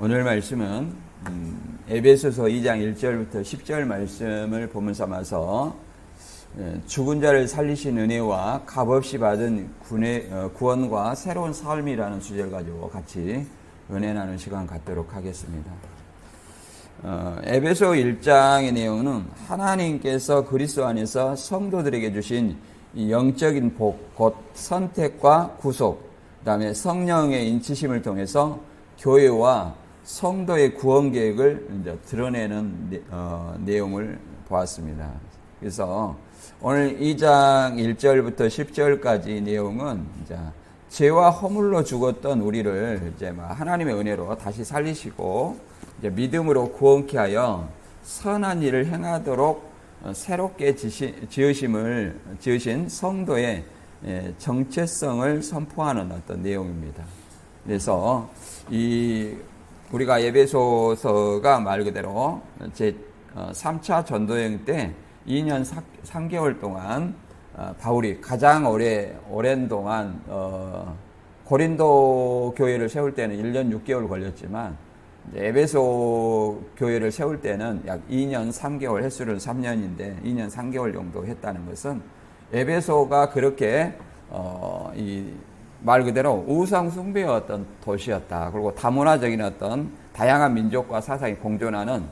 오늘 말씀은 에베소서 2장 1절부터 10절 말씀을 본문 삼아서 죽은 자를 살리신 은혜와 값없이 받은 구원과 새로운 삶이라는 주제를 가지고 같이 은혜 나누는 시간 갖도록 하겠습니다. 에베소 1장의 내용은 하나님께서 그리스도 안에서 성도들에게 주신 영적인 복, 곧 선택과 구속, 그 다음에 성령의 인치심을 통해서 교회와 성도의 구원 계획을 이제 드러내는 내용을 보았습니다. 그래서 오늘 2장 1절부터 10절까지 내용은 이제 죄와 허물로 죽었던 우리를 이제 하나님의 은혜로 다시 살리시고 이제 믿음으로 구원케 하여 선한 일을 행하도록 새롭게 지으신 성도의 정체성을 선포하는 어떤 내용입니다. 그래서 우리가 에베소서가 말 그대로 제 3차 전도여행 때 2년 3개월 동안 바울이 가장 오랜 동안 고린도 교회를 세울 때는 1년 6개월 걸렸지만 에베소 교회를 세울 때는 약 2년 3개월, 횟수는 3년인데 2년 3개월 정도 했다는 것은 에베소가 그렇게 말 그대로 우상 숭배의 어떤 도시였다. 그리고 다문화적인 어떤 다양한 민족과 사상이 공존하는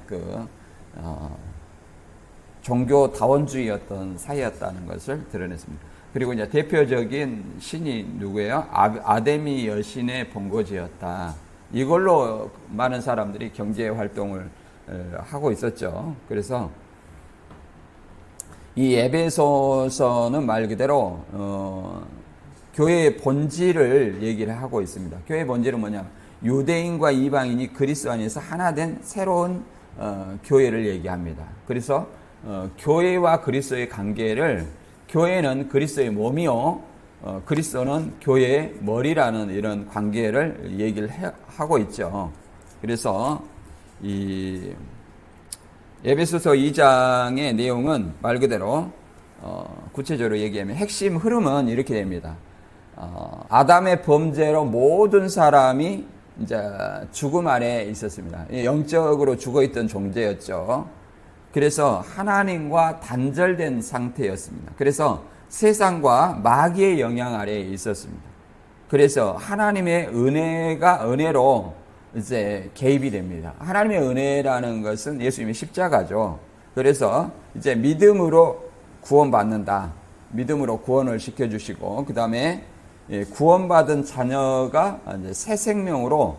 종교 다원주의 어떤 사회였다는 것을 드러냈습니다. 그리고 이제 대표적인 신이 누구예요? 아데미 여신의 본거지였다. 이걸로 많은 사람들이 경제 활동을 하고 있었죠. 그래서 이 에베소서는 말 그대로 교회의 본질을 얘기를 하고 있습니다. 교회의 본질은 뭐냐? 유대인과 이방인이 그리스도 안에서 하나 된 새로운 교회를 얘기합니다. 그래서 교회와 그리스도의 관계를 교회는 그리스도의 몸이요, 그리스도는 교회의 머리라는 이런 관계를 얘기를 하고 있죠. 그래서 이 에베소서 2장의 내용은 말 그대로 구체적으로 얘기하면 핵심 흐름은 이렇게 됩니다. 아담의 범죄로 모든 사람이 이제 죽음 아래에 있었습니다. 영적으로 죽어있던 존재였죠. 그래서 하나님과 단절된 상태였습니다. 그래서 세상과 마귀의 영향 아래에 있었습니다. 그래서 하나님의 은혜로 이제 개입이 됩니다. 하나님의 은혜라는 것은 예수님의 십자가죠. 그래서 이제 믿음으로 구원받는다. 믿음으로 구원을 시켜주시고, 그 다음에 구원받은 자녀가 이제 새 생명으로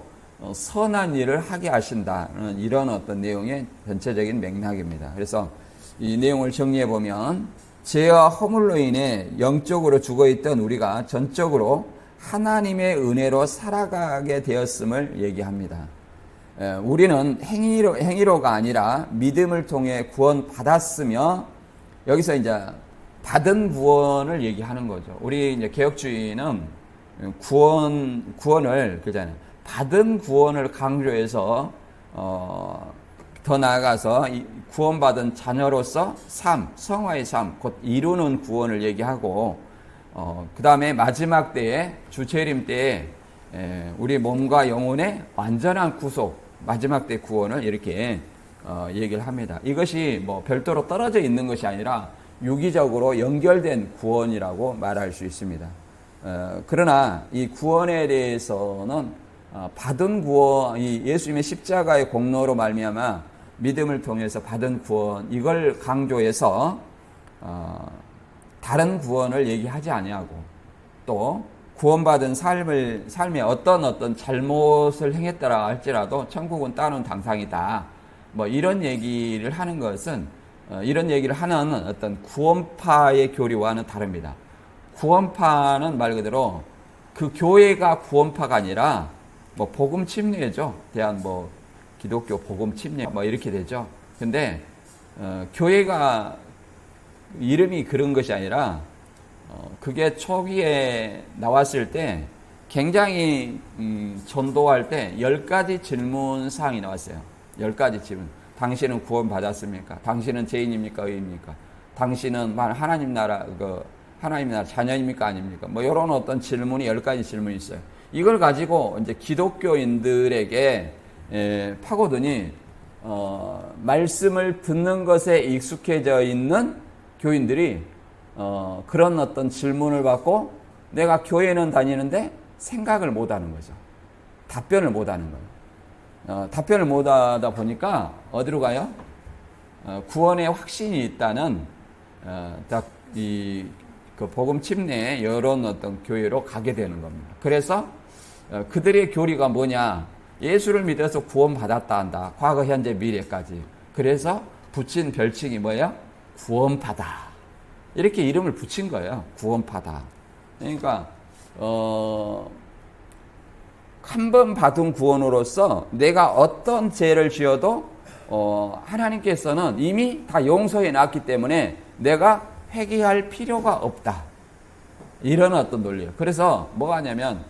선한 일을 하게 하신다는 이런 어떤 내용의 전체적인 맥락입니다. 그래서 이 내용을 정리해 보면 죄와 허물로 인해 영적으로 죽어있던 우리가 전적으로 하나님의 은혜로 살아가게 되었음을 얘기합니다. 우리는 행위로가 아니라 믿음을 통해 구원받았으며, 여기서 이제 받은 구원을 얘기하는 거죠. 우리 이제 개혁주의는 구원을 그잖아요. 받은 구원을 강조해서 더 나아가서 구원받은 자녀로서 성화의 삶, 곧 이루는 구원을 얘기하고, 그 다음에 마지막 때에 주체림 때에 우리 몸과 영혼의 완전한 구속, 마지막 때 구원을 이렇게 얘기를 합니다. 이것이 뭐 별도로 떨어져 있는 것이 아니라 유기적으로 연결된 구원이라고 말할 수 있습니다. 그러나 이 구원에 대해서는 받은 구원, 이 예수님의 십자가의 공로로 말미암아 믿음을 통해서 받은 구원, 이걸 강조해서 다른 구원을 얘기하지 아니하고, 또 구원받은 삶에 어떤 잘못을 행했더라 할지라도 천국은 따놓은 당상이다. 뭐 이런 얘기를 하는 것은 이런 얘기를 하는 어떤 구원파의 교리와는 다릅니다. 구원파는 말 그대로 그 교회가 구원파가 아니라 뭐 복음 침례죠. 기독교 복음 침례 뭐 이렇게 되죠. 근데 교회가 이름이 그런 것이 아니라 그게 초기에 나왔을 때 굉장히 전도할 때 10가지 질문사항이 나왔어요. 10가지 질문. 당신은 구원받았습니까? 당신은 죄인입니까? 의인입니까? 당신은 하나님 나라 자녀입니까? 아닙니까? 뭐 이런 어떤 질문이 10가지 질문이 있어요. 이걸 가지고 이제 기독교인들에게 파고드니 말씀을 듣는 것에 익숙해져 있는 교인들이 그런 어떤 질문을 받고 내가 교회는 다니는데 생각을 못하는 거죠. 답변을 못하는 거예요. 답변을 못하다 보니까 어디로 가요? 구원의 확신이 있다는 그 복음 침례의 이런 어떤 교회로 가게 되는 겁니다. 그래서 그들의 교리가 뭐냐? 예수를 믿어서 구원받았다 한다. 과거, 현재, 미래까지. 그래서 붙인 별칭이 뭐예요? 구원파다. 이렇게 이름을 붙인 거예요. 구원파다. 그러니까 한 번 받은 구원으로서 내가 어떤 죄를 지어도 하나님께서는 이미 다 용서해 놨기 때문에 내가 회개할 필요가 없다. 이런 어떤 논리예요. 그래서 뭐가 하냐면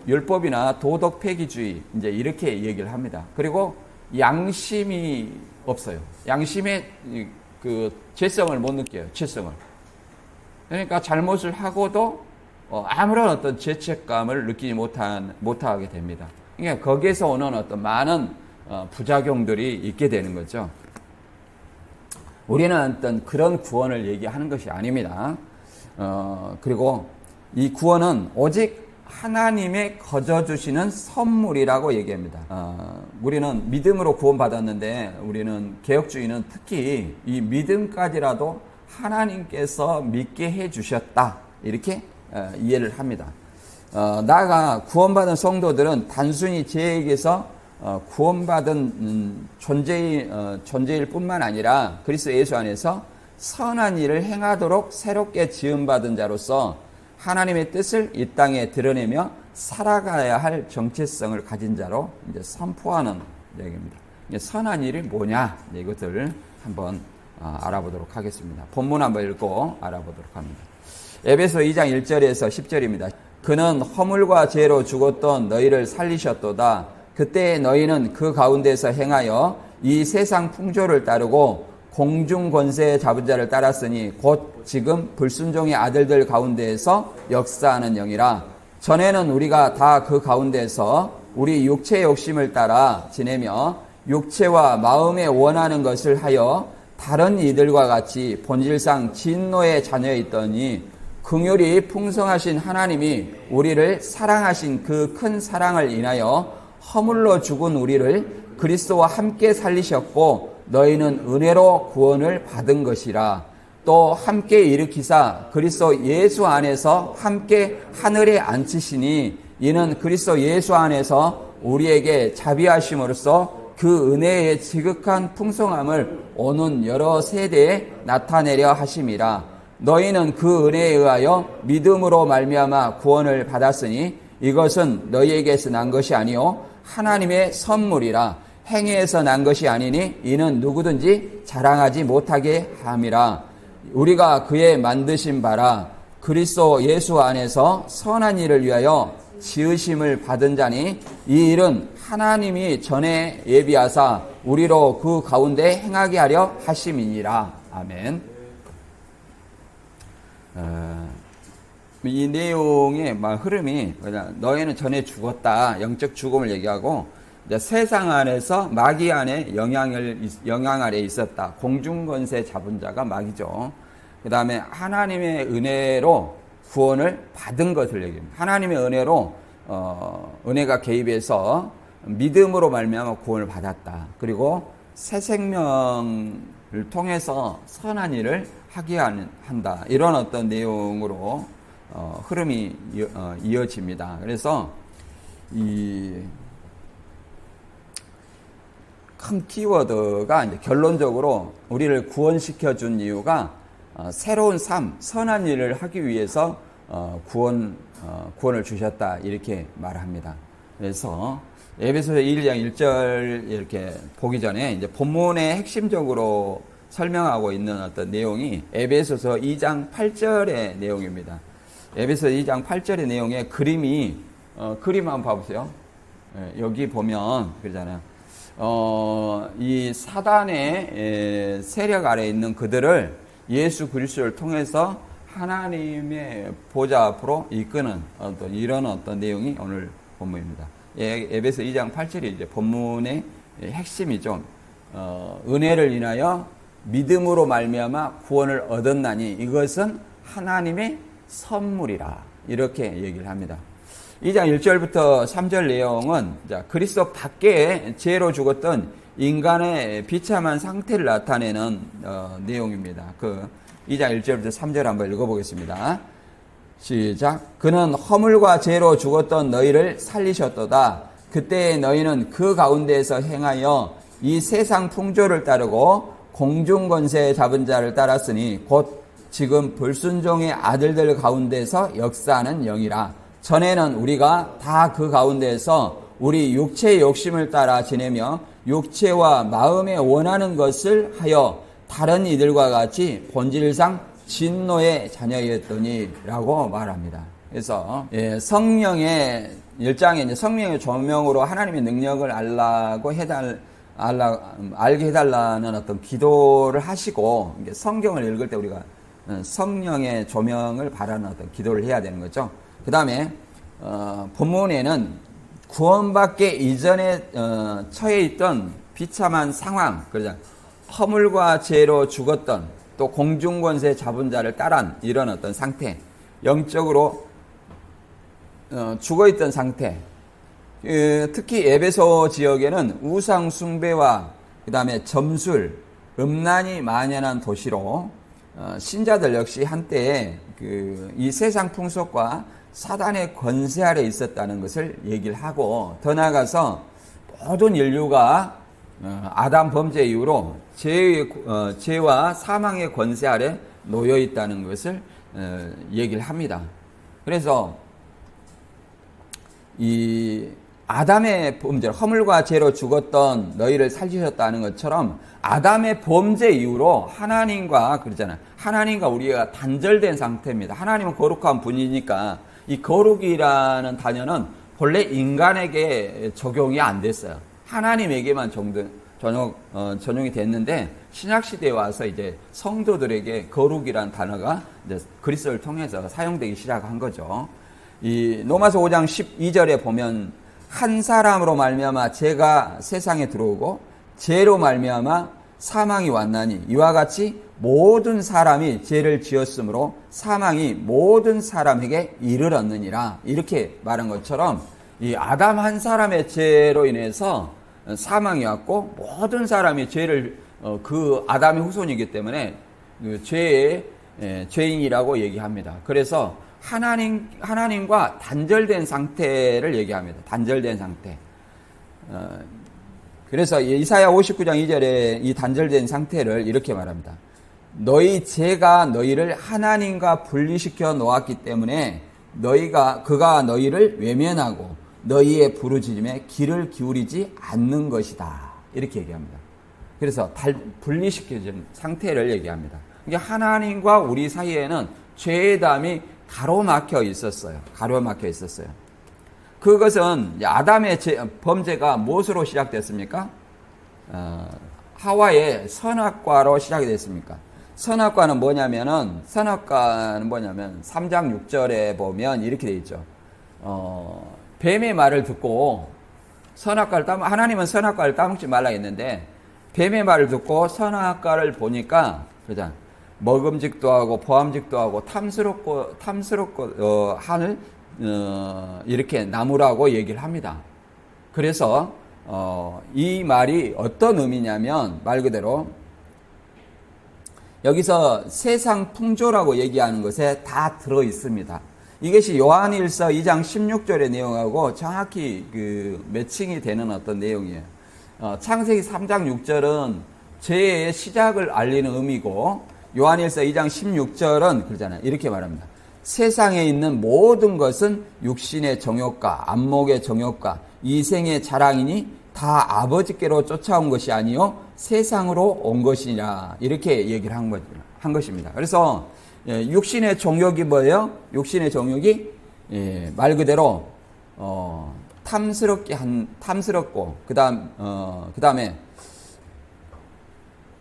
율법이나 도덕 폐기주의 이제 이렇게 얘기를 합니다. 그리고 양심이 없어요. 양심의 그 죄성을 못 느껴요. 죄성을. 그러니까 잘못을 하고도 아무런 어떤 죄책감을 느끼지 못하게 됩니다. 그러니까 거기에서 오는 어떤 많은 부작용들이 있게 되는 거죠. 우리는 어떤 그런 구원을 얘기하는 것이 아닙니다. 그리고 이 구원은 오직 하나님의 거저 주시는 선물이라고 얘기합니다. 우리는 믿음으로 구원받았는데 우리는 개혁주의는 특히 이 믿음까지라도 하나님께서 믿게 해주셨다. 이렇게 이해를 합니다. 나아가 구원받은 성도들은 단순히 죄에게서 구원받은 존재일 뿐만 아니라 그리스도 예수 안에서 선한 일을 행하도록 새롭게 지음받은 자로서 하나님의 뜻을 이 땅에 드러내며 살아가야 할 정체성을 가진 자로 이제 선포하는 얘기입니다. 선한 일이 뭐냐? 이것들을 한번 알아보도록 하겠습니다. 본문 한번 읽고 알아보도록 합니다. 에베소 2장 1절에서 10절입니다. 그는 허물과 죄로 죽었던 너희를 살리셨도다. 그때 너희는 그 가운데서 행하여 이 세상 풍조를 따르고 공중 권세 잡은 자를 따랐으니 곧 지금 불순종의 아들들 가운데에서 역사하는 영이라. 전에는 우리가 다 그 가운데서 우리 육체의 욕심을 따라 지내며 육체와 마음에 원하는 것을 하여 다른 이들과 같이 본질상 진노의 자녀였더니 긍휼이 풍성하신 하나님이 우리를 사랑하신 그 큰 사랑을 인하여 허물로 죽은 우리를 그리스도와 함께 살리셨고 너희는 은혜로 구원을 받은 것이라. 또 함께 일으키사 그리스도 예수 안에서 함께 하늘에 앉히시니 이는 그리스도 예수 안에서 우리에게 자비하심으로써 그 은혜의 지극한 풍성함을 오는 여러 세대에 나타내려 하심이라. 너희는 그 은혜에 의하여 믿음으로 말미암아 구원을 받았으니 이것은 너희에게서 난 것이 아니요 하나님의 선물이라. 행위에서 난 것이 아니니 이는 누구든지 자랑하지 못하게 함이라. 우리가 그의 만드신 바라 그리스도 예수 안에서 선한 일을 위하여 지으심을 받은 자니 이 일은 하나님이 전에 예비하사 우리로 그 가운데 행하게 하려 하심이니라. 아멘. 이 내용의 흐름이 너희는 전에 죽었다. 영적 죽음을 얘기하고 세상 안에서 마귀 안에 영향 아래 있었다. 공중권세 잡은 자가 마귀죠. 그 다음에 하나님의 은혜로 구원을 받은 것을 얘기합니다. 하나님의 은혜로 은혜가 개입해서 믿음으로 말미암아 구원을 받았다. 그리고 새 생명을 통해서 선한 일을 하게 한다. 이런 어떤 내용으로 흐름이 이어집니다. 그래서 이 큰 키워드가 이제 결론적으로 우리를 구원시켜 준 이유가 새로운 삶, 선한 일을 하기 위해서 구원을 주셨다. 이렇게 말합니다. 그래서 에베소서 1장 1절 이렇게 보기 전에 이제 본문의 핵심적으로 설명하고 있는 어떤 내용이 에베소서 2장 8절의 내용입니다. 에베소서 2장 8절의 내용에 그림 한번 봐보세요. 여기 보면 그러잖아요. 이 사단의 세력 아래에 있는 그들을 예수 그리스도를 통해서 하나님의 보좌 앞으로 이끄는 이런 어떤 내용이 오늘 본문입니다. 에베소 2장 8절이 이제 본문의 핵심이죠. 은혜를 인하여 믿음으로 말미암아 구원을 얻었나니 이것은 하나님의 선물이라 이렇게 얘기를 합니다. 2장 1절부터 3절 내용은 그리스도 밖에 죄로 죽었던 인간의 비참한 상태를 나타내는 내용입니다. 그 2장 1절부터 3절 한번 읽어보겠습니다. 시작. 그는 허물과 죄로 죽었던 너희를 살리셨도다. 그때 너희는 그 가운데에서 행하여 이 세상 풍조를 따르고 공중권세 잡은 자를 따랐으니 곧 지금 불순종의 아들들 가운데서 역사하는 영이라. 전에는 우리가 다 그 가운데에서 우리 육체의 욕심을 따라 지내며 육체와 마음에 원하는 것을 하여 다른 이들과 같이 본질상 진노의 자녀였더니라고 말합니다. 그래서 성령의 1장에 이제 성령의 조명으로 하나님의 능력을 알게 해달라는 어떤 기도를 하시고 성경을 읽을 때 우리가 성령의 조명을 바라는 어떤 기도를 해야 되는 거죠. 그 다음에 본문에는 구원받기 이전에 처해 있던 비참한 상황, 그러자 허물과 죄로 죽었던 또 공중권세 잡은 자를 따란 이런 어떤 상태, 영적으로 죽어있던 상태, 특히 에베소 지역에는 우상 숭배와 그 다음에 점술, 음란이 만연한 도시로 신자들 역시 한때 이 세상 풍속과 사단의 권세 아래 있었다는 것을 얘기를 하고, 더 나아가서 모든 인류가 아담 범죄 이후로 죄와 사망의 권세 아래 놓여 있다는 것을 얘기를 합니다. 그래서 이 아담의 범죄, 허물과 죄로 죽었던 너희를 살리셨다는 것처럼 아담의 범죄 이후로 하나님과 그러잖아요. 하나님과 우리가 단절된 상태입니다. 하나님은 거룩한 분이니까 이 거룩이라는 단어는 본래 인간에게 적용이 안 됐어요. 하나님에게만 전용이 됐는데 신약시대에 와서 이제 성도들에게 거룩이라는 단어가 이제 그리스도를 통해서 사용되기 시작한 거죠. 이 로마서 5장 12절에 보면 한 사람으로 말미암아 죄가 세상에 들어오고 죄로 말미암아 사망이 왔나니 이와 같이 모든 사람이 죄를 지었으므로 사망이 모든 사람에게 이르렀느니라 이렇게 말한 것처럼 이 아담 한 사람의 죄로 인해서 사망이 왔고 모든 사람이 죄를 그 아담의 후손이기 때문에 그 죄인이라고 얘기합니다. 그래서 하나님과 단절된 상태를 얘기합니다. 단절된 상태. 그래서 이사야 59장 2절에 이 단절된 상태를 이렇게 말합니다. 너희 죄가 너희를 하나님과 분리시켜 놓았기 때문에 그가 너희를 외면하고 너희의 부르짖음에 귀를 기울이지 않는 것이다. 이렇게 얘기합니다. 그래서 분리시켜진 상태를 얘기합니다. 그러니까 하나님과 우리 사이에는 죄의 담이 가로막혀 있었어요. 가로막혀 있었어요. 그것은 아담의 범죄가 무엇으로 시작됐습니까? 하와의 선악과로 시작이 됐습니까? 선악과는 뭐냐면 3장 6절에 보면 이렇게 돼 있죠. 뱀의 말을 듣고 하나님은 선악과를 따먹지 말라 했는데 뱀의 말을 듣고 선악과를 보니까 그죠? 먹음직도 하고 보암직도 하고 탐스럽고 하늘 이렇게 나무라고 얘기를 합니다. 그래서 이 말이 어떤 의미냐면 말 그대로 여기서 세상 풍조라고 얘기하는 것에 다 들어 있습니다. 이것이 요한일서 2장 16절의 내용하고 정확히 매칭이 되는 어떤 내용이에요. 창세기 3장 6절은 죄의 시작을 알리는 의미고 요한일서 2장 16절은 그러잖아요. 이렇게 말합니다. 세상에 있는 모든 것은 육신의 정욕과 안목의 정욕과 이생의 자랑이니 다 아버지께로 쫓아온 것이 아니요 세상으로 온 것이냐 이렇게 얘기를 한 것입니다. 그래서 육신의 정욕이 뭐예요? 육신의 정욕이 말 그대로 탐스럽고 그다음에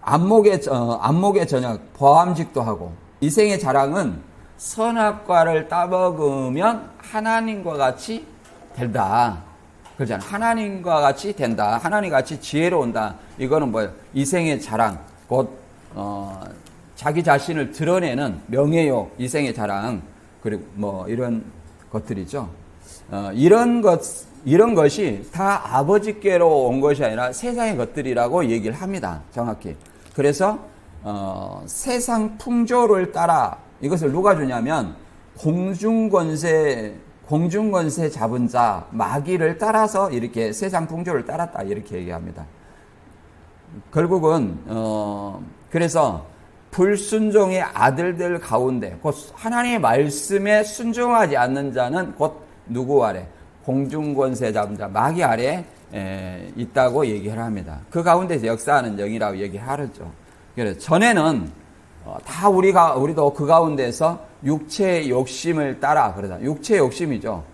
안목의 저녁 보암직도 하고 이생의 자랑은 선악과를 따먹으면 하나님과 같이 된다. 그렇잖아요. 하나님과 같이 된다. 하나님 같이 지혜로운다. 이거는 뭐예요? 이생의 자랑. 곧 자기 자신을 드러내는 명예욕, 이생의 자랑. 그리고 뭐 이런 것들이죠. 이런 것이 다 아버지께로 온 것이 아니라 세상의 것들이라고 얘기를 합니다. 정확히. 그래서 세상 풍조를 따라 이것을 누가 주냐면 공중권세 잡은 자 마귀를 따라서 이렇게 세상 풍조를 따랐다 이렇게 얘기합니다. 결국은 그래서 불순종의 아들들 가운데 곧 하나님의 말씀에 순종하지 않는 자는 곧 누구 아래? 공중권세 잡은 자 마귀 아래 있다고 얘기를 합니다. 그 가운데서 역사하는 영이라고 얘기하죠. 그래서 전에는 다 우리도 그 가운데서 육체의 욕심을 따라 그러다. 육체의 욕심이죠.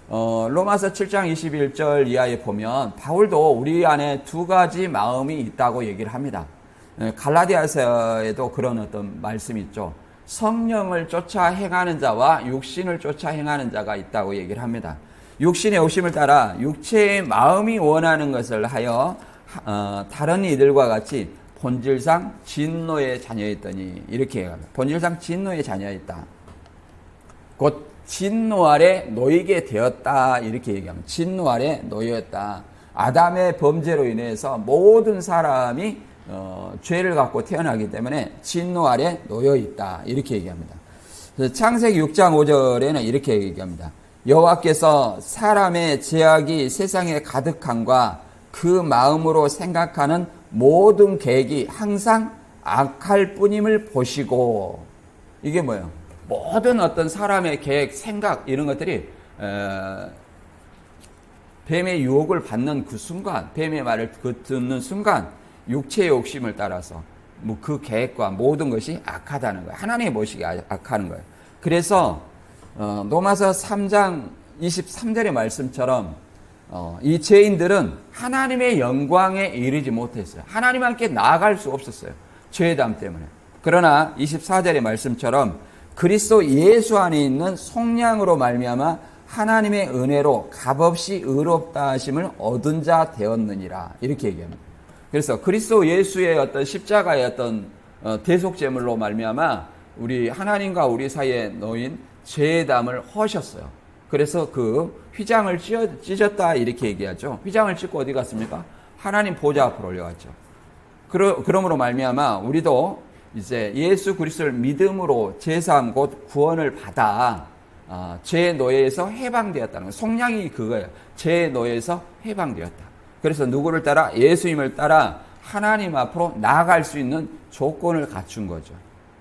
로마서 7장 21절 이하에 보면 바울도 우리 안에 두 가지 마음이 있다고 얘기를 합니다. 갈라디아서에도 그런 어떤 말씀이 있죠. 성령을 쫓아 행하는 자와 육신을 쫓아 행하는 자가 있다고 얘기를 합니다. 육신의 욕심을 따라 육체의 마음이 원하는 것을 하여 다른 이들과 같이 본질상 진노의 자녀였더니 이렇게 얘기합니다. 본질상 진노의 자녀였다. 곧 진노 아래 놓이게 되었다 이렇게 얘기합니다. 진노 아래 놓였다. 아담의 범죄로 인해서 모든 사람이 죄를 갖고 태어나기 때문에 진노 아래 놓여 있다 이렇게 얘기합니다. 창세기 6장 5절에는 이렇게 얘기합니다. 여호와께서 사람의 죄악이 세상에 가득함과 그 마음으로 생각하는 모든 계획이 항상 악할 뿐임을 보시고 이게 뭐예요? 모든 어떤 사람의 계획, 생각 이런 것들이 뱀의 유혹을 받는 그 순간, 뱀의 말을 듣는 순간 육체의 욕심을 따라서 뭐 그 계획과 모든 것이 악하다는 거예요. 하나님의 모식이 악하는 거예요. 그래서 로마서 3장 23절의 말씀처럼 이 죄인들은 하나님의 영광에 이르지 못했어요. 하나님 함께 나아갈 수 없었어요. 죄담 때문에. 그러나 24절의 말씀처럼 그리스도 예수 안에 있는 속량으로 말미암아 하나님의 은혜로 값없이 의롭다 하심을 얻은 자 되었느니라 이렇게 얘기합니다. 그래서 그리스도 예수의 어떤 십자가의 어떤 대속제물로 말미암아 우리 하나님과 우리 사이에 놓인 죄의 담을 허셨어요. 그래서 그 휘장을 찢었다 이렇게 얘기하죠. 휘장을 찢고 어디 갔습니까? 하나님 보좌 앞으로 올려갔죠. 그러므로 말미암아 우리도 이제 예수 그리스도를 믿음으로 제사함 곧 구원을 받아 죄의 노예에서 해방되었다는 거예요. 속량이 그거예요. 죄의 노예에서 해방되었다. 그래서 누구를 따라? 예수님을 따라 하나님 앞으로 나아갈 수 있는 조건을 갖춘 거죠.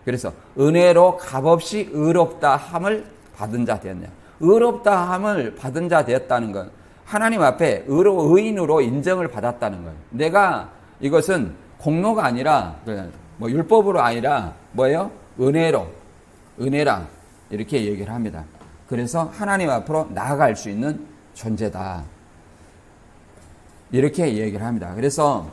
그래서 은혜로 값없이 의롭다 함을 받은 자 되었냐. 의롭다 함을 받은 자 되었다는 건 하나님 앞에 의인으로 인정을 받았다는 거예요. 내가 이것은 공로가 아니라 뭐 율법으로 아니라 뭐예요? 은혜라 이렇게 얘기를 합니다. 그래서 하나님 앞으로 나아갈 수 있는 존재다. 이렇게 얘기를 합니다. 그래서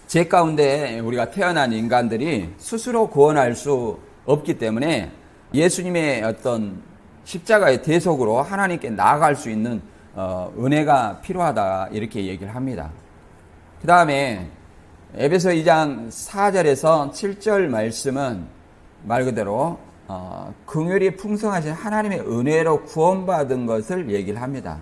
죄 가운데 우리가 태어난 인간들이 스스로 구원할 수 없기 때문에 예수님의 어떤 십자가의 대속으로 하나님께 나아갈 수 있는 은혜가 필요하다 이렇게 얘기를 합니다. 그 다음에 에베소 2장 4절에서 7절 말씀은 말 그대로 긍휼이 풍성하신 하나님의 은혜로 구원받은 것을 얘기를 합니다.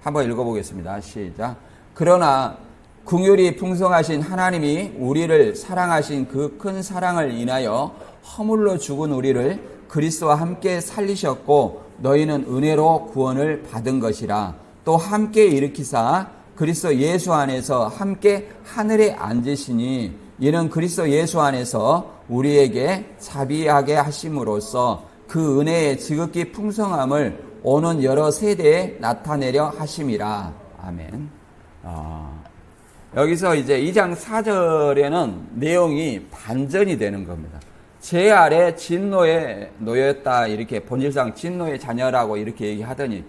한번 읽어보겠습니다. 시작. 그러나 긍휼이 풍성하신 하나님이 우리를 사랑하신 그 큰 사랑을 인하여 허물로 죽은 우리를 그리스도와 함께 살리셨고 너희는 은혜로 구원을 받은 것이라. 또 함께 일으키사 그리스도 예수 안에서 함께 하늘에 앉으시니 이는 그리스도 예수 안에서 우리에게 자비하게 하심으로써 그 은혜의 지극히 풍성함을 오는 여러 세대에 나타내려 하심이라. 아멘. 여기서 이제 2장 4절에는 내용이 반전이 되는 겁니다. 죄 아래 진노에 놓였다 이렇게 본질상 진노의 자녀라고 이렇게 얘기하더니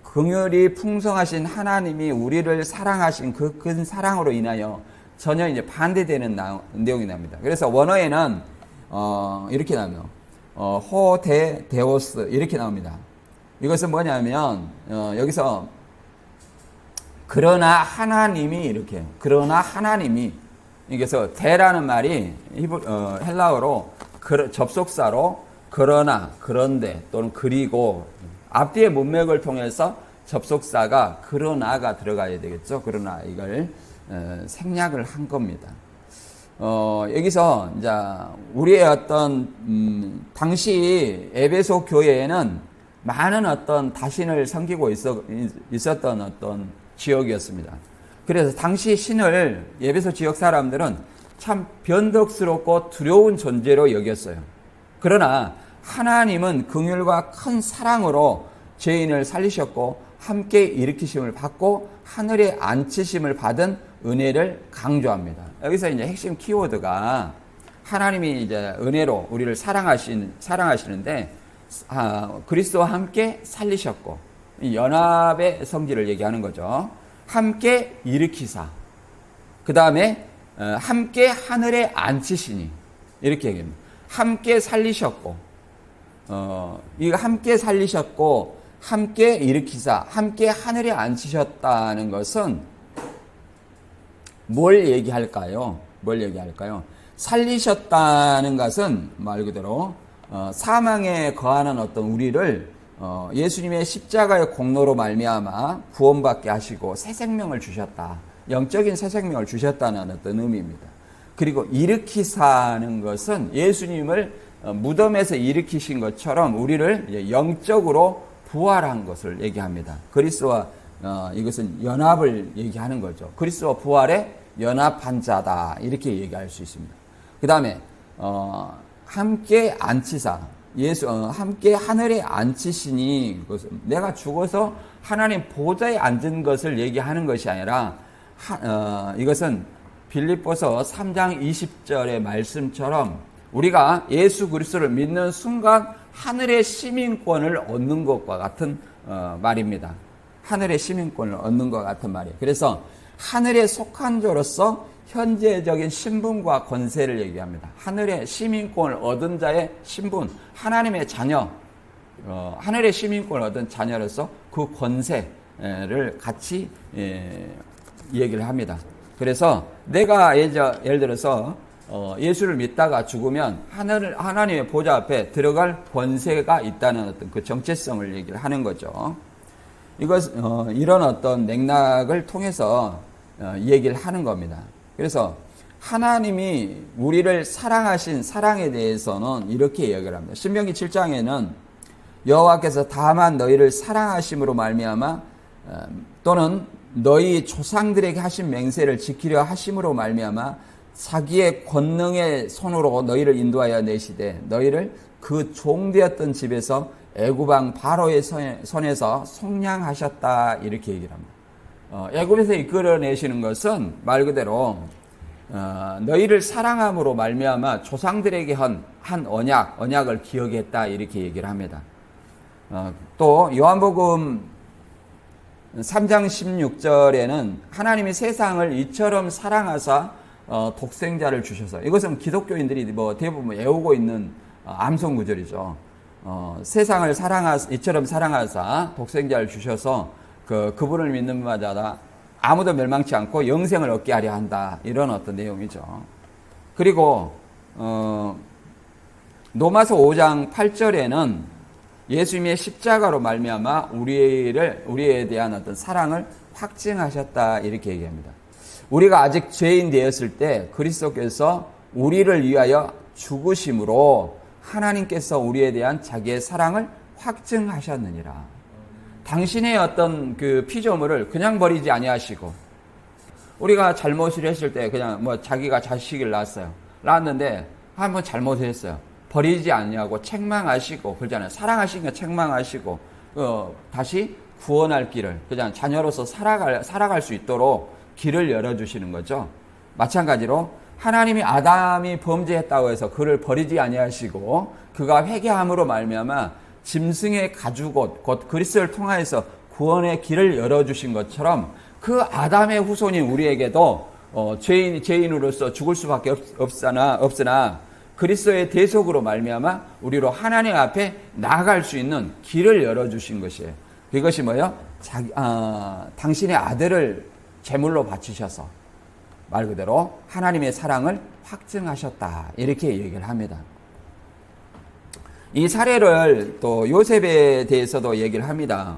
긍휼이 풍성하신 하나님이 우리를 사랑하신 그 큰 사랑으로 인하여 전혀 이제 반대되는 내용이 납니다. 그래서 원어에는 이렇게 나와요. 호데데오스 이렇게 나옵니다. 이것은 뭐냐면 여기서 그러나 하나님이 이렇게 그러나 하나님이 여기서 대라는 말이 헬라어로 접속사로 그러나 그런데 또는 그리고 앞뒤의 문맥을 통해서 접속사가 그러나가 들어가야 되겠죠. 그러나 이걸 생략을 한 겁니다. 여기서 이제 우리의 어떤 당시 에베소 교회에는 많은 어떤 다신을 섬기고 있었던 어떤 지역이었습니다. 그래서 당시 신을 에베소 지역 사람들은 참 변덕스럽고 두려운 존재로 여겼어요. 그러나 하나님은 긍휼과 큰 사랑으로 죄인을 살리셨고 함께 일으키심을 받고 하늘에 앉히심을 받은 은혜를 강조합니다. 여기서 이제 핵심 키워드가 하나님이 이제 은혜로 우리를 사랑하시는데 그리스도와 함께 살리셨고 연합의 성질을 얘기하는 거죠. 함께 일으키사 그 다음에 함께 하늘에 앉히시니 이렇게 얘기합니다. 함께 살리셨고 이거 함께 살리셨고 함께 일으키사 함께 하늘에 앉히셨다는 것은 뭘 얘기할까요? 살리셨다는 것은 말 그대로 사망에 거하는 어떤 우리를 예수님의 십자가의 공로로 말미암아 구원받게 하시고 새 생명을 주셨다. 영적인 새 생명을 주셨다는 어떤 의미입니다. 그리고 일으키사는 것은 예수님을 무덤에서 일으키신 것처럼 우리를 영적으로 부활한 것을 얘기합니다. 그리스도와 이것은 연합을 얘기하는 거죠. 그리스도와 부활의 연합한 자다 이렇게 얘기할 수 있습니다. 그 다음에 함께 앉히사 함께 하늘에 앉히시니 내가 죽어서 하나님 보좌에 앉은 것을 얘기하는 것이 아니라 이것은 빌립보서 3장 20절의 말씀처럼 우리가 예수 그리스도를 믿는 순간 하늘의 시민권을 얻는 것과 같은 말입니다. 하늘의 시민권을 얻는 것 같은 말이에요. 그래서 하늘에 속한 자로서 현재적인 신분과 권세를 얘기합니다. 하늘의 시민권을 얻은 자의 신분, 하나님의 자녀, 하늘의 시민권을 얻은 자녀로서 그 권세를 같이 얘기를 합니다. 그래서 내가 예를 들어서 예수를 믿다가 죽으면 하나님의 보좌 앞에 들어갈 권세가 있다는 어떤 그 정체성을 얘기를 하는 거죠. 이런 어떤 맥락을 통해서 얘기를 하는 겁니다. 그래서 하나님이 우리를 사랑하신 사랑에 대해서는 이렇게 얘기를 합니다. 신명기 7장에는 여호와께서 다만 너희를 사랑하심으로 말미암아 또는 너희 조상들에게 하신 맹세를 지키려 하심으로 말미암아 자기의 권능의 손으로 너희를 인도하여 내시되 너희를 그 종되었던 집에서 애굽왕 바로의 손에서 속량하셨다 이렇게 얘기를 합니다. 애굽에서 이끌어내시는 것은 말 그대로 너희를 사랑함으로 말미암아 조상들에게 한 언약을 기억했다 이렇게 얘기를 합니다. 또 요한복음 3장 16절에는 하나님이 세상을 이처럼 사랑하사 독생자를 주셔서 이것은 기독교인들이 대부분 외우고 있는 암송 구절이죠. 세상을 이처럼 사랑하사 독생자를 주셔서 그분을 믿는 자마다 아무도 멸망치 않고 영생을 얻게 하려 한다. 이런 어떤 내용이죠. 그리고 로마서 5장 8절에는 예수님의 십자가로 말미암아 우리에 대한 어떤 사랑을 확증하셨다 이렇게 얘기합니다. 우리가 아직 죄인 되었을 때 그리스도께서 우리를 위하여 죽으심으로 하나님께서 우리에 대한 자기의 사랑을 확증하셨느니라. 당신의 어떤 그 피조물을 그냥 버리지 아니하시고 우리가 잘못을 했을 때 그냥 자기가 자식을 낳았는데 한번 잘못을 했어요. 버리지 않냐고 책망하시고 그러잖아요. 사랑하시니까 책망하시고 다시 구원할 길을 그냥 자녀로서 살아갈 수 있도록 길을 열어주시는 거죠. 마찬가지로 하나님이 아담이 범죄했다고 해서 그를 버리지 아니하시고 그가 회개함으로 말미암아 짐승의 가죽옷 곧 그리스도를 통하여서 구원의 길을 열어주신 것처럼 그 아담의 후손인 우리에게도 죄인으로서 죽을 수밖에 없으나 그리스도의 대속으로 말미암아 우리로 하나님 앞에 나아갈 수 있는 길을 열어주신 것이에요. 그것이 뭐예요? 당신의 아들을 제물로 바치셔서 말 그대로 하나님의 사랑을 확증하셨다. 이렇게 얘기를 합니다. 이 사례를 또 요셉에 대해서도 얘기를 합니다.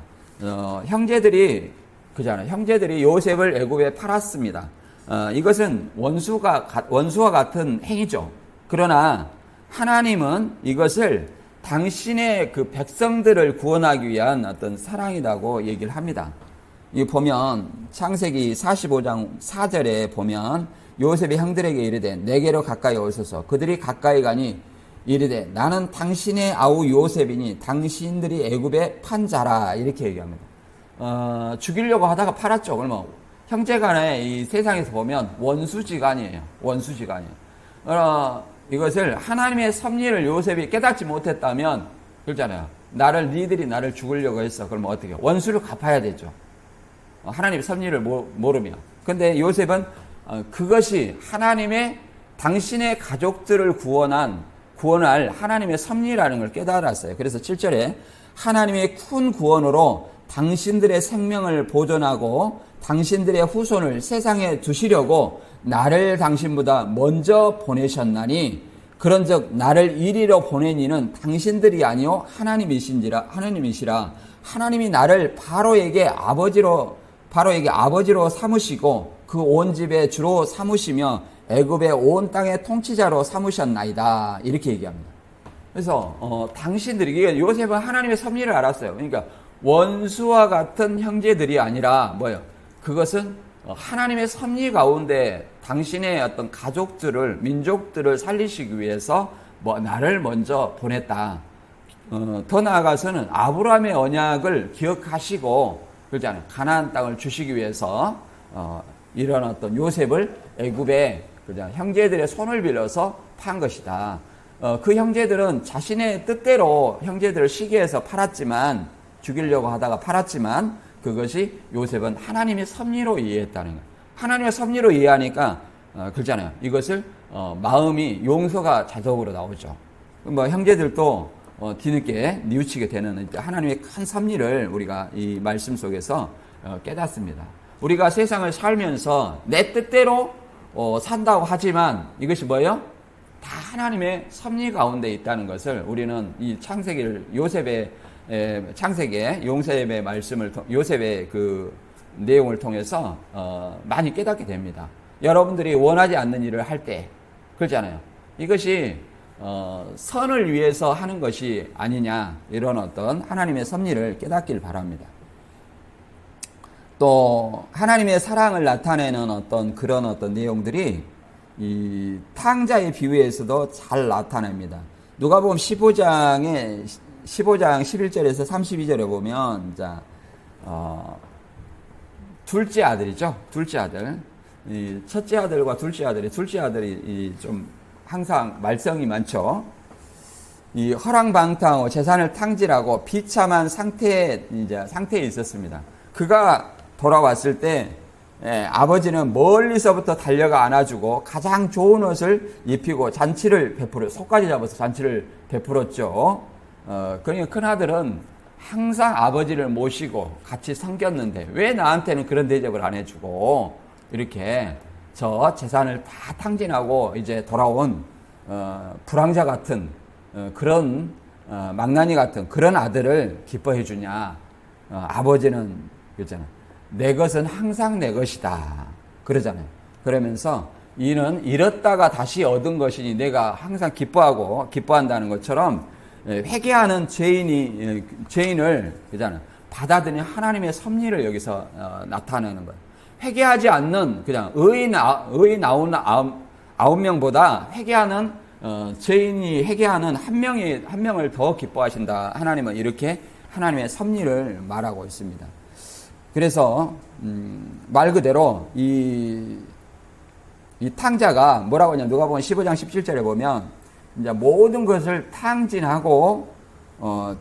형제들이 요셉을 애굽에 팔았습니다. 이것은 원수와 같은 행위죠. 그러나 하나님은 이것을 당신의 그 백성들을 구원하기 위한 어떤 사랑이라고 얘기를 합니다. 이 보면 창세기 45장 4절에 보면 요셉이 형들에게 이르되 내게로 가까이 오소서. 그들이 가까이 가니 이르되 나는 당신의 아우 요셉이니 당신들이 애굽에 판 자라. 이렇게 얘기합니다. 죽이려고 하다가 팔았죠. 그러면 형제간에 이 세상에서 보면 원수지간이에요. 이것을 하나님의 섭리를 요셉이 깨닫지 못했다면 그렇잖아요. 니들이 나를 죽으려고 했어. 그러면 어떻게? 원수를 갚아야 되죠. 하나님의 섭리를 모르면. 근데 요셉은 그것이 하나님의 당신의 가족들을 구원할 하나님의 섭리라는 걸 깨달았어요. 그래서 7절에 하나님의 큰 구원으로 당신들의 생명을 보존하고 당신들의 후손을 세상에 두시려고 나를 당신보다 먼저 보내셨나니 그런즉 나를 이리로 보낸 이는 당신들이 아니요 하나님이시라. 하나님이 나를 바로에게 아버지로 삼으시고 그 온 집의 주로 삼으시며 애굽의 온 땅의 통치자로 삼으셨나이다. 이렇게 얘기합니다. 그래서 당신들이 요셉은 하나님의 섭리를 알았어요. 그러니까 원수와 같은 형제들이 아니라 뭐예요? 그것은 하나님의 섭리 가운데 당신의 어떤 가족들을 민족들을 살리시기 위해서 나를 먼저 보냈다. 더 나아가서는 아브라함의 언약을 기억하시고 그렇잖아요. 가나안 땅을 주시기 위해서 이런 어떤 요셉을 애굽에 형제들의 손을 빌려서 판 것이다. 그 형제들은 자신의 뜻대로 형제들을 시기해서 죽이려고 하다가 팔았지만 그것이 요셉은 하나님의 섭리로 이해했다는 거예요. 하나님의 섭리로 이해하니까 그렇잖아요. 이것을 마음이 용서가 자동으로 나오죠. 형제들도 뒤늦게 뉘우치게 되는 하나님의 큰 섭리를 우리가 이 말씀 속에서 깨닫습니다. 우리가 세상을 살면서 내 뜻대로 산다고 하지만 이것이 뭐예요? 다 하나님의 섭리 가운데 있다는 것을 우리는 이 창세기의 요셉의 말씀을 요셉의 그 내용을 통해서 많이 깨닫게 됩니다. 여러분들이 원하지 않는 일을 할 때 그렇잖아요. 이것이 선을 위해서 하는 것이 아니냐 이런 어떤 하나님의 섭리를 깨닫길 바랍니다. 또 하나님의 사랑을 나타내는 그런 어떤 내용들이 이 탕자의 비유에서도 잘 나타납니다. 누가복음 15장 11절에서 32절에 보면 둘째 아들이죠. 둘째 아들. 이 첫째 아들과 둘째 아들이 좀 항상 말썽이 많죠. 이 허랑방탕하고 재산을 탕진하고 비참한 상태에 있었습니다. 그가 돌아왔을 때 아버지는 멀리서부터 달려가 안아주고 가장 좋은 옷을 입히고 속까지 잡아서 잔치를 베풀었죠. 그러니까 큰아들은 항상 아버지를 모시고 같이 섬겼는데 왜 나한테는 그런 대접을 안 해주고 이렇게 저 재산을 다 탕진하고 이제 돌아온 불황자 같은 그런 망나니 같은 그런 아들을 기뻐해 주냐. 아버지는 그렇잖아. 내 것은 항상 내 것이다. 그러잖아요. 그러면서 이는 잃었다가 다시 얻은 것이니 내가 항상 기뻐한다는 것처럼 회개하는 죄인을 그잖아. 받아들이는 하나님의 섭리를 여기서 나타내는 거예요. 회개하지 않는 그냥 의인 9명보다 회개하는 죄인이 회개하는 한 명을 더 기뻐하신다. 하나님은 이렇게 하나님의 섭리를 말하고 있습니다. 그래서 말 그대로 이 탕자가 뭐라고 하냐? 누가복음 15장 17절에 보면 이제 모든 것을 탕진하고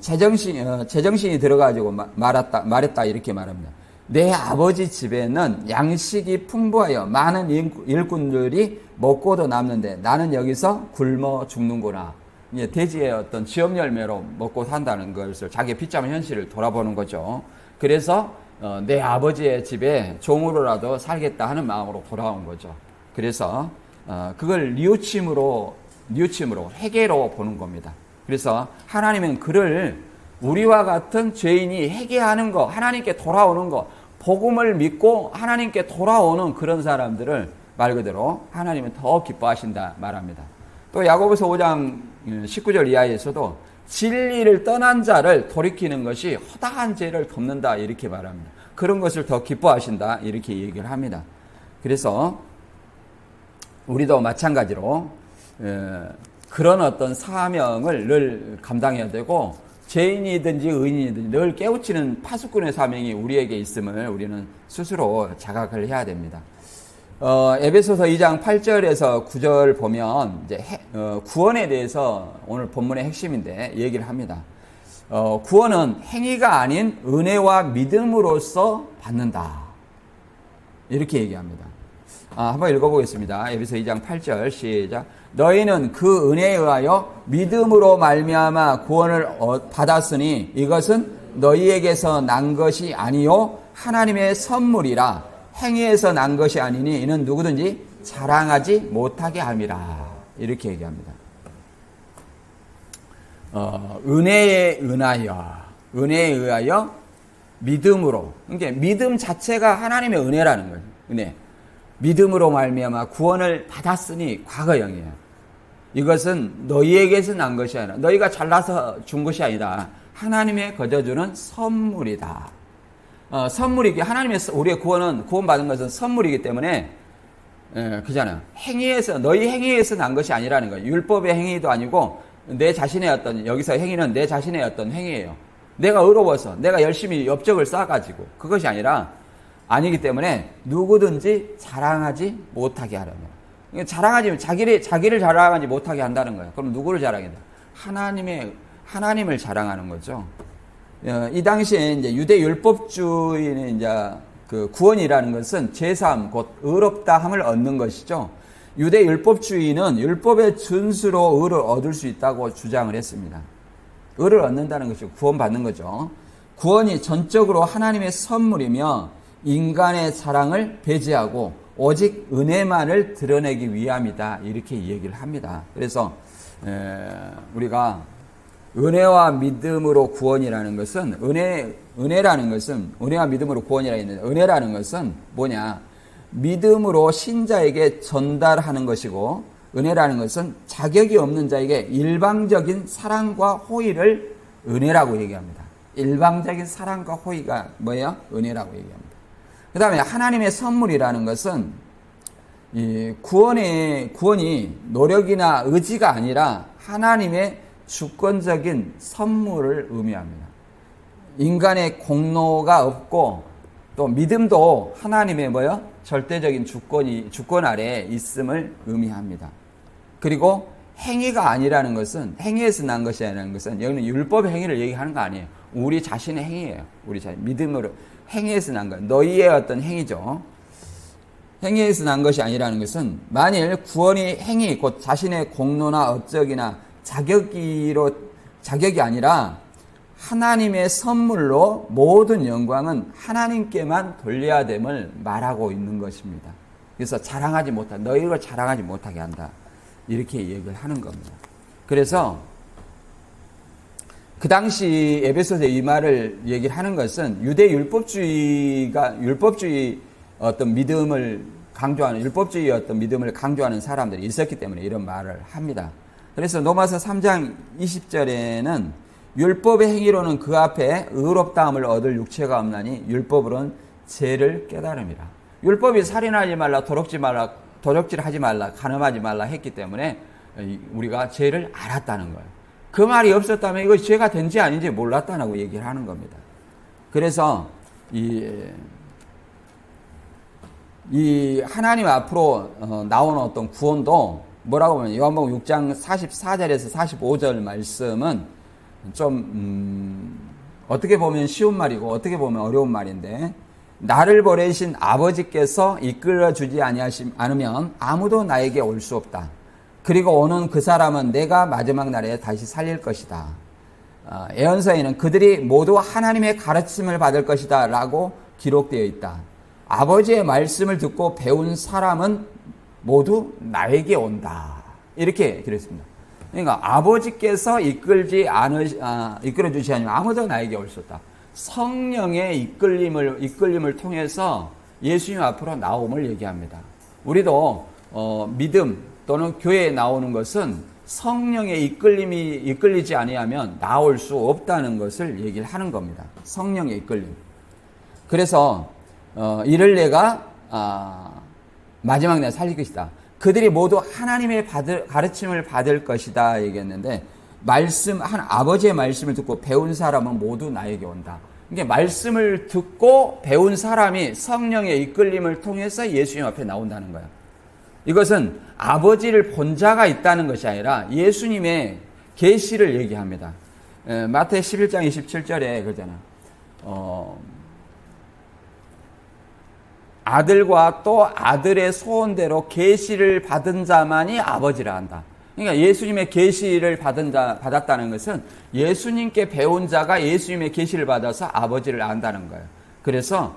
제정신이 들어가지고 말했다 이렇게 말합니다. 내 아버지 집에는 양식이 풍부하여 많은 일꾼들이 먹고도 남는데 나는 여기서 굶어 죽는구나. 이제 돼지의 어떤 지업 열매로 먹고 산다는 것을 자기의 비참한 현실을 돌아보는 거죠. 그래서 내 아버지의 집에 종으로라도 살겠다 하는 마음으로 돌아온 거죠. 그래서 그걸 뉘우침으로 회개로 보는 겁니다. 그래서 하나님은 그를 우리와 같은 죄인이 회개하는 거, 하나님께 돌아오는 거, 복음을 믿고 하나님께 돌아오는 그런 사람들을 말 그대로 하나님은 더 기뻐하신다 말합니다. 또 야고보서 5장 19절 이하에서도 진리를 떠난 자를 돌이키는 것이 허다한 죄를 덮는다 이렇게 말합니다. 그런 것을 더 기뻐하신다 이렇게 얘기를 합니다. 그래서 우리도 마찬가지로 그런 어떤 사명을 늘 감당해야 되고 죄인이든지 의인이든지 늘 깨우치는 파수꾼의 사명이 우리에게 있음을 우리는 스스로 자각을 해야 됩니다. 에베소서 2장 8절에서 9절 보면 이제 구원에 대해서 오늘 본문의 핵심인데 얘기를 합니다. 구원은 행위가 아닌 은혜와 믿음으로써 받는다. 이렇게 얘기합니다. 한번 읽어보겠습니다. 에베소 2장 8절 시작. 너희는 그 은혜에 의하여 믿음으로 말미암아 구원을 받았으니 이것은 너희에게서 난 것이 아니요 하나님의 선물이라. 행위에서 난 것이 아니니 이는 누구든지 자랑하지 못하게 함이라. 이렇게 얘기합니다. 은혜에 의하여 믿음으로. 그러니까 믿음 자체가 하나님의 은혜라는 거예요. 은혜. 믿음으로 말미암아 구원을 받았으니 과거형이에요. 이것은 너희에게서 난 것이 아니라 너희가 잘나서 준 것이 아니라 하나님의 거저주는 선물이다. 선물이기 우리의 구원받은 것은 선물이기 때문에 그잖아요. 너희 행위에서 난 것이 아니라는 거예요. 율법의 행위도 아니고 내 자신의 어떤 여기서 행위는 내 자신의 어떤 행위예요. 내가 의로워서 내가 열심히 업적을 쌓아가지고 그것이 아니기 때문에 누구든지 자랑하지 못하게 하라는 거예요. 자기를 자랑하지 못하게 한다는 거예요. 그럼 누구를 자랑한다? 하나님을 자랑하는 거죠. 이 당시에 이제 유대 율법주의는 이제 그 구원이라는 것은 제사함 곧 의롭다함을 얻는 것이죠. 유대 율법주의는 율법의 준수로 의를 얻을 수 있다고 주장을 했습니다. 의를 얻는다는 것이 구원받는 거죠. 구원이 전적으로 하나님의 선물이며 인간의 사랑을 배제하고 오직 은혜만을 드러내기 위함이다 이렇게 얘기를 합니다. 그래서 우리가 은혜와 믿음으로 구원이라는 것은 은혜라는 것은 은혜와 믿음으로 구원이라 했는데 은혜라는 것은 뭐냐? 믿음으로 신자에게 전달하는 것이고 은혜라는 것은 자격이 없는 자에게 일방적인 사랑과 호의를 은혜라고 얘기합니다. 일방적인 사랑과 호의가 뭐예요? 은혜라고 얘기합니다. 그 다음에 하나님의 선물이라는 것은 이 구원이 노력이나 의지가 아니라 하나님의 주권적인 선물을 의미합니다. 인간의 공로가 없고 또 믿음도 하나님의 절대적인 주권 아래에 있음을 의미합니다. 그리고 행위가 아니라는 것은 행위에서 난 것이 아니라는 것은 여기는 율법의 행위를 얘기하는 거 아니에요. 우리 자신의 행위예요. 우리 자신 믿음으로 행위에서 난 것. 너희의 어떤 행위죠. 행위에서 난 것이 아니라는 것은 만일 구원이 행위 곧 자신의 공로나 업적이나 자격이 아니라 하나님의 선물로 모든 영광은 하나님께만 돌려야 됨을 말하고 있는 것입니다. 그래서 너희를 자랑하지 못하게 한다. 이렇게 얘기를 하는 겁니다. 그래서 그 당시 에베소서 이 말을 얘기를 하는 것은 유대 율법주의 어떤 믿음을 강조하는 사람들이 있었기 때문에 이런 말을 합니다. 그래서 로마서 3장 20절에는 율법의 행위로는 그 앞에 의롭다함을 얻을 육체가 없나니 율법으로는 죄를 깨달음이라. 율법이 살인하지 말라, 도적질하지 말라, 간음하지 말라 했기 때문에 우리가 죄를 알았다는 거예요. 그 말이 없었다면 이것이 죄가 된지 아닌지 몰랐다고 얘기를 하는 겁니다. 그래서 이 하나님 앞으로 나오는 어떤 구원도 뭐라고 보면 요한복음 6장 44절에서 45절 말씀은 좀 어떻게 보면 쉬운 말이고 어떻게 보면 어려운 말인데 나를 보내신 아버지께서 이끌어주지 않으면 아무도 나에게 올 수 없다. 그리고 오는 그 사람은 내가 마지막 날에 다시 살릴 것이다. 예언서에는 그들이 모두 하나님의 가르침을 받을 것이다 라고 기록되어 있다. 아버지의 말씀을 듣고 배운 사람은 모두 나에게 온다. 이렇게 그랬습니다. 그러니까 아버지께서 이끌어주시 않으면 아무도 나에게 올 수 없다. 성령의 이끌림을 통해서 예수님 앞으로 나옴을 얘기합니다. 우리도 믿음 또는 교회에 나오는 것은 성령의 이끌리지 아니하면 나올 수 없다는 것을 얘기를 하는 겁니다. 성령의 이끌림. 그래서 이를 내가 마지막 날 살릴 것이다. 그들이 모두 하나님의 가르침을 받을 것이다 얘기했는데 아버지의 말씀을 듣고 배운 사람은 모두 나에게 온다. 그러니까 말씀을 듣고 배운 사람이 성령의 이끌림을 통해서 예수님 앞에 나온다는 거예요. 이것은 아버지를 본 자가 있다는 것이 아니라 예수님의 계시를 얘기합니다. 마태 11장 27절에 그러잖아. 아들과 또 아들의 소원대로 계시를 받은 자만이 아버지라 한다. 그러니까 예수님의 계시를 받았다는 것은 예수님께 배운 자가 예수님의 계시를 받아서 아버지를 안다는 거예요. 그래서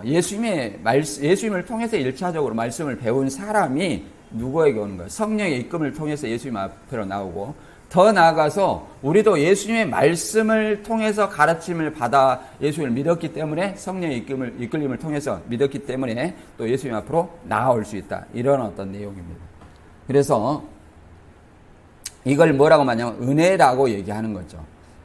예수님을 통해서 1차적으로 말씀을 배운 사람이 누구에게 오는 거예요? 성령의 이끌림을 통해서 예수님 앞으로 나오고, 더 나아가서 우리도 예수님의 말씀을 통해서 가르침을 받아 예수님을 믿었기 때문에, 성령의 이끌림을 통해서 믿었기 때문에 또 예수님 앞으로 나아올 수 있다. 이런 어떤 내용입니다. 그래서 이걸 뭐라고 말하냐면 은혜라고 얘기하는 거죠.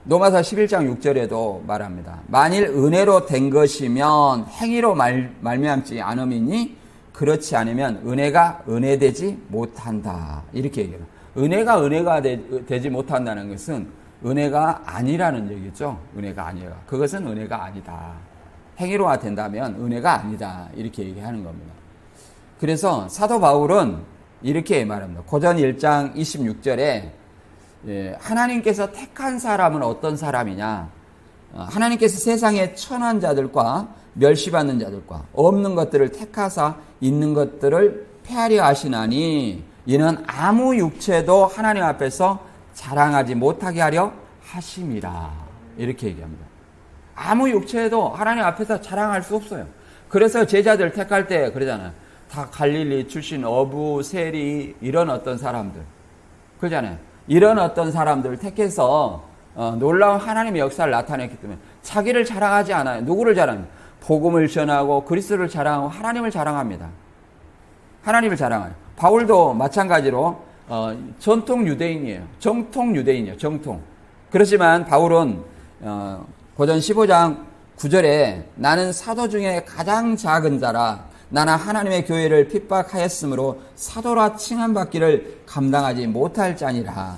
로마서 11장 6절에도 말합니다. 만일 은혜로 된 것이면 행위로 말미암지 않음이니 그렇지 않으면 은혜가 은혜되지 못한다. 이렇게 얘기해요. 은혜가 되지 못한다는 것은 은혜가 아니라는 얘기죠. 은혜가 아니에요. 그것은 은혜가 아니다. 행위로가 된다면 은혜가 아니다. 이렇게 얘기하는 겁니다. 그래서 사도 바울은 이렇게 말합니다. 고전 1장 26절에 하나님께서 택한 사람은 어떤 사람이냐? 하나님께서 세상의 천한 자들과 멸시받는 자들과 없는 것들을 택하사 있는 것들을 폐하려 하시나니 이는 아무 육체도 하나님 앞에서 자랑하지 못하게 하려 하심이라. 이렇게 얘기합니다. 아무 육체도 하나님 앞에서 자랑할 수 없어요. 그래서 제자들 택할 때 그러잖아요. 다 갈릴리 출신 어부, 세리 이런 어떤 사람들 그러잖아요. 이런 어떤 사람들 택해서 놀라운 하나님의 역사를 나타냈기 때문에 자기를 자랑하지 않아요. 누구를 자랑해요? 복음을 전하고 그리스도를 자랑하고 하나님을 자랑합니다. 하나님을 자랑해요. 바울도 마찬가지로 전통 유대인이에요. 정통 유대인이에요. 정통. 그렇지만 바울은 고전 15장 9절에 나는 사도 중에 가장 작은 자라 나나 하나님의 교회를 핍박하였으므로 사도라 칭함받기를 감당하지 못할 자니라.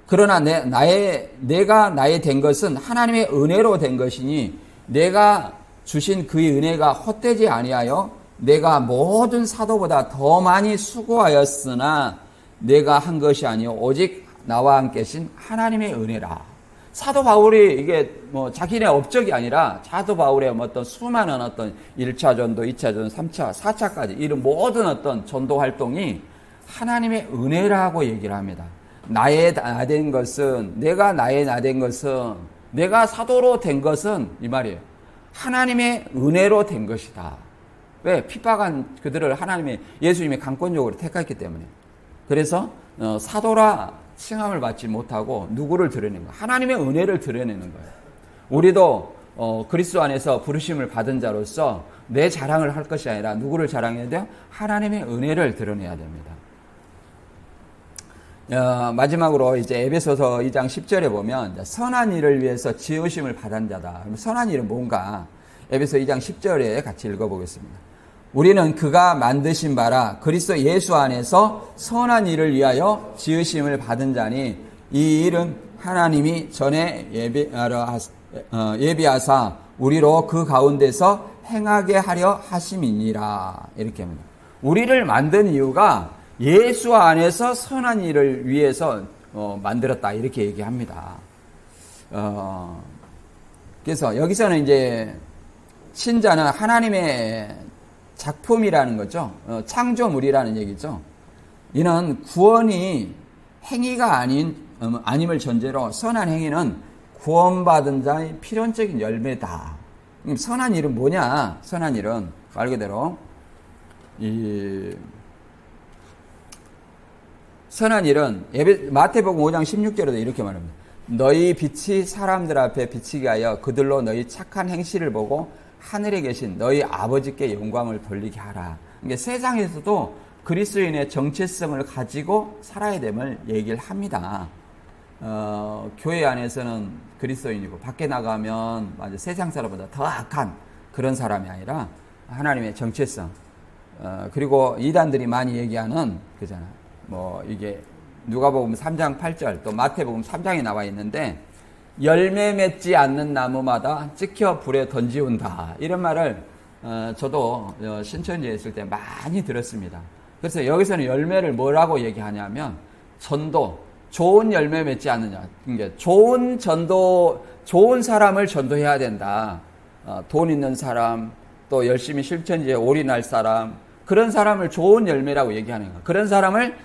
그러나 내가 나의 된 것은 하나님의 은혜로 된 것이니 내가 주신 그의 은혜가 헛되지 아니하여 내가 모든 사도보다 더 많이 수고하였으나 내가 한 것이 아니요 오직 나와 함께 계신 하나님의 은혜라. 사도 바울이 이게 자기네 업적이 아니라 사도 바울의 어떤 수많은 어떤 1차 전도, 2차 전도, 3차, 4차까지 이런 모든 어떤 전도 활동이 하나님의 은혜라고 얘기를 합니다. 나의 나 된 것은 내가 사도로 된 것은 이 말이에요. 하나님의 은혜로 된 것이다. 왜? 핍박한 그들을 예수님이 강권적으로 택했기 때문에. 그래서 사도라 칭함을 받지 못하고 누구를 드러내는 거예요? 하나님의 은혜를 드러내는 거예요. 우리도 그리스도 안에서 부르심을 받은 자로서 내 자랑을 할 것이 아니라 누구를 자랑해야 돼요? 하나님의 은혜를 드러내야 됩니다. 마지막으로 이제 에베소서 2장 10절에 보면 선한 일을 위해서 지으심을 받은 자다. 선한 일은 뭔가? 에베소 2장 10절에 같이 읽어보겠습니다. 우리는 그가 만드신 바라 그리스도 예수 안에서 선한 일을 위하여 지으심을 받은 자니 이 일은 하나님이 전에 예비하사 우리로 그 가운데서 행하게 하려 하심이니라. 이렇게 합니다. 우리를 만든 이유가 예수 안에서 선한 일을 위해서 만들었다. 이렇게 얘기합니다. 그래서 여기서는 이제 신자는 하나님의 작품이라는 거죠. 창조물이라는 얘기죠. 이는 구원이 행위가 아님을 전제로 선한 행위는 구원받은 자의 필연적인 열매다. 선한 일은 뭐냐? 선한 일은 말 그대로 선한 일은 마태복음 5장 16절에도 이렇게 말합니다. 너희 빛이 사람들 앞에 비치게 하여 그들로 너희 착한 행실을 보고 하늘에 계신 너희 아버지께 영광을 돌리게 하라. 그러니까 세상에서도 그리스도인의 정체성을 가지고 살아야 됨을 얘기를 합니다. 교회 안에서는 그리스도인이고 밖에 나가면 세상 사람보다 더 악한 그런 사람이 아니라 하나님의 정체성. 그리고 이단들이 많이 얘기하는 그잖아. 이게 누가복음 3장 8절 또 마태복음 3장에 나와 있는데 열매 맺지 않는 나무마다 찍혀 불에 던지운다. 이런 말을 저도 신천지에 있을 때 많이 들었습니다. 그래서 여기서는 열매를 뭐라고 얘기하냐면 전도, 좋은 열매 맺지 않느냐. 그러니까 좋은 사람을 전도해야 된다. 돈 있는 사람, 또 열심히 실천지에 올인할 사람, 그런 사람을 좋은 열매라고 얘기하는 거예요. 그런 사람을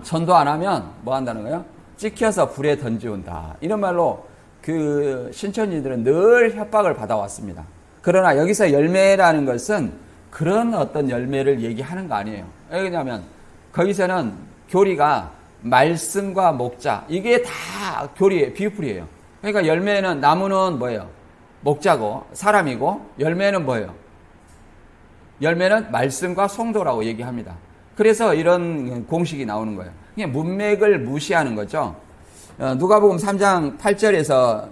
전도 안 하면 뭐 한다는 거예요? 찍혀서 불에 던지운다. 이런 말로 그 신천지들은 늘 협박을 받아왔습니다. 그러나 여기서 열매라는 것은 그런 어떤 열매를 얘기하는 거 아니에요. 왜냐하면 거기서는 교리가 말씀과 목자, 이게 다 교리예요. 비유풀이에요. 그러니까 열매는, 나무는 뭐예요? 목자고 사람이고, 열매는 뭐예요? 열매는 말씀과 성도라고 얘기합니다. 그래서 이런 공식이 나오는 거예요. 그냥 문맥을 무시하는 거죠. 누가복음 3장 8절에서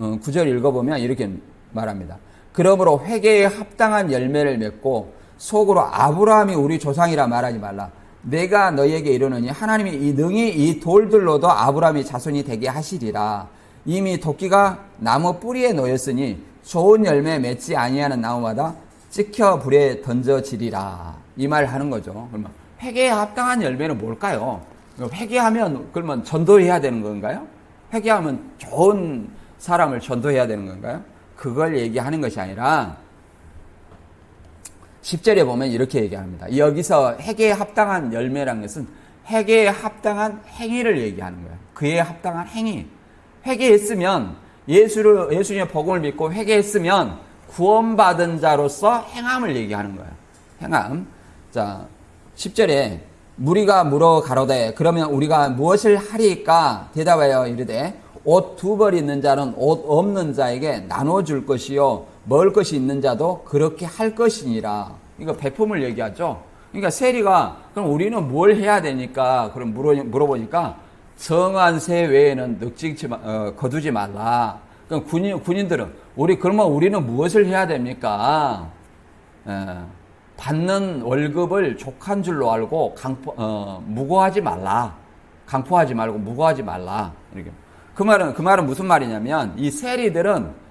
9절 읽어보면 이렇게 말합니다. 그러므로 회개에 합당한 열매를 맺고 속으로 아브라함이 우리 조상이라 말하지 말라. 내가 너희에게 이르노니 하나님이 능히 이 돌들로도 아브라함이 자손이 되게 하시리라. 이미 도끼가 나무 뿌리에 놓였으니 좋은 열매 맺지 아니하는 나무마다 찍혀 불에 던져지리라. 이 말 하는 거죠. 그러면 회개에 합당한 열매는 뭘까요? 회개하면 그러면 전도해야 되는 건가요? 회개하면 좋은 사람을 전도해야 되는 건가요? 그걸 얘기하는 것이 아니라 10절에 보면 이렇게 얘기합니다. 여기서 회개에 합당한 열매라는 것은 회개에 합당한 행위를 얘기하는 거예요. 그에 합당한 행위. 회개했으면 예수님의 복음을 믿고 회개했으면 구원받은 자로서 행함을 얘기하는 거예요. 행함. 자, 10절에 무리가 물어 가로되 그러면 우리가 무엇을 하리까? 대답하여 이르되 옷 2벌 있는 자는 옷 없는 자에게 나눠줄 것이요 먹을 것이 있는 자도 그렇게 할 것이니라. 이거 베품을 얘기하죠. 그러니까 세리가 그럼 우리는 뭘 해야 되니까 그럼 물어보니까 정한 세 외에는 거두지 말라. 그럼 군인들은 그러면 우리는 무엇을 해야 됩니까? 받는 월급을 족한 줄로 알고 무고하지 말라. 강포하지 말고 무고하지 말라. 이렇게. 그 말은 무슨 말이냐면 이 세리들은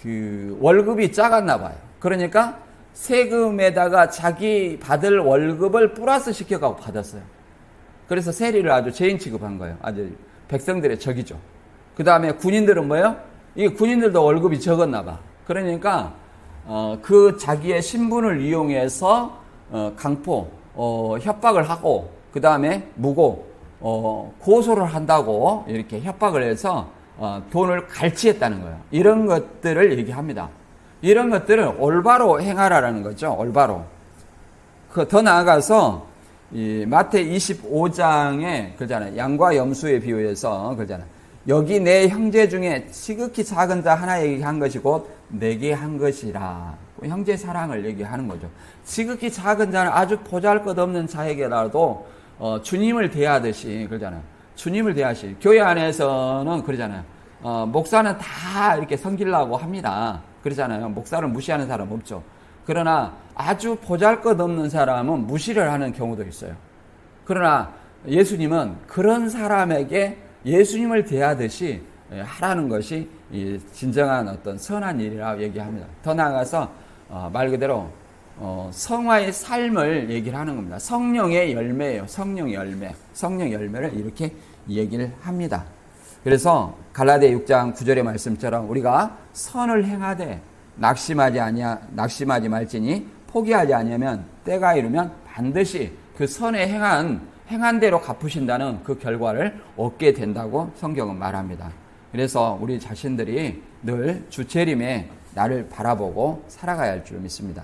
그 월급이 작았나 봐요. 그러니까 세금에다가 자기 받을 월급을 플러스 시켜가고 받았어요. 그래서 세리를 아주 죄인 취급한 거예요. 아주 백성들의 적이죠. 그 다음에 군인들은 뭐예요? 이 군인들도 월급이 적었나 봐. 그러니까 그 자기의 신분을 이용해서 강포, 협박을 하고 그 다음에 무고, 고소를 한다고 이렇게 협박을 해서 돈을 갈취했다는 거예요. 이런 것들을 얘기합니다. 이런 것들을 올바로 행하라라는 거죠. 올바로. 더 나아가서 이 마태 25장에 그러잖아요. 양과 염소의 비유에서 그러잖아요. 여기 내 형제 중에 지극히 작은 자 하나에게 한 것이 곧 내게 한 것이라. 형제 사랑을 얘기하는 거죠. 지극히 작은 자는 아주 보잘것없는 자에게라도 주님을 대하듯이 그러잖아요. 주님을 대하시. 교회 안에서는 그러잖아요. 목사는 다 이렇게 섬기려고 합니다. 그러잖아요. 목사를 무시하는 사람 없죠. 그러나 아주 보잘것없는 사람은 무시를 하는 경우도 있어요. 그러나 예수님은 그런 사람에게 예수님을 대하듯이 하라는 것이 진정한 어떤 선한 일이라고 얘기합니다. 더 나아가서 말 그대로 성화의 삶을 얘기를 하는 겁니다. 성령의 열매예요. 성령의 열매. 성령의 열매를 이렇게 얘기를 합니다. 그래서 갈라디아 6장 9절의 말씀처럼 우리가 선을 행하되 낙심하지 말지니 포기하지 아니하면 때가 이르면 반드시 그 선에 행한 대로 갚으신다는 그 결과를 얻게 된다고 성경은 말합니다. 그래서 우리 자신들이 늘 주체림에 나를 바라보고 살아가야 할 줄 믿습니다.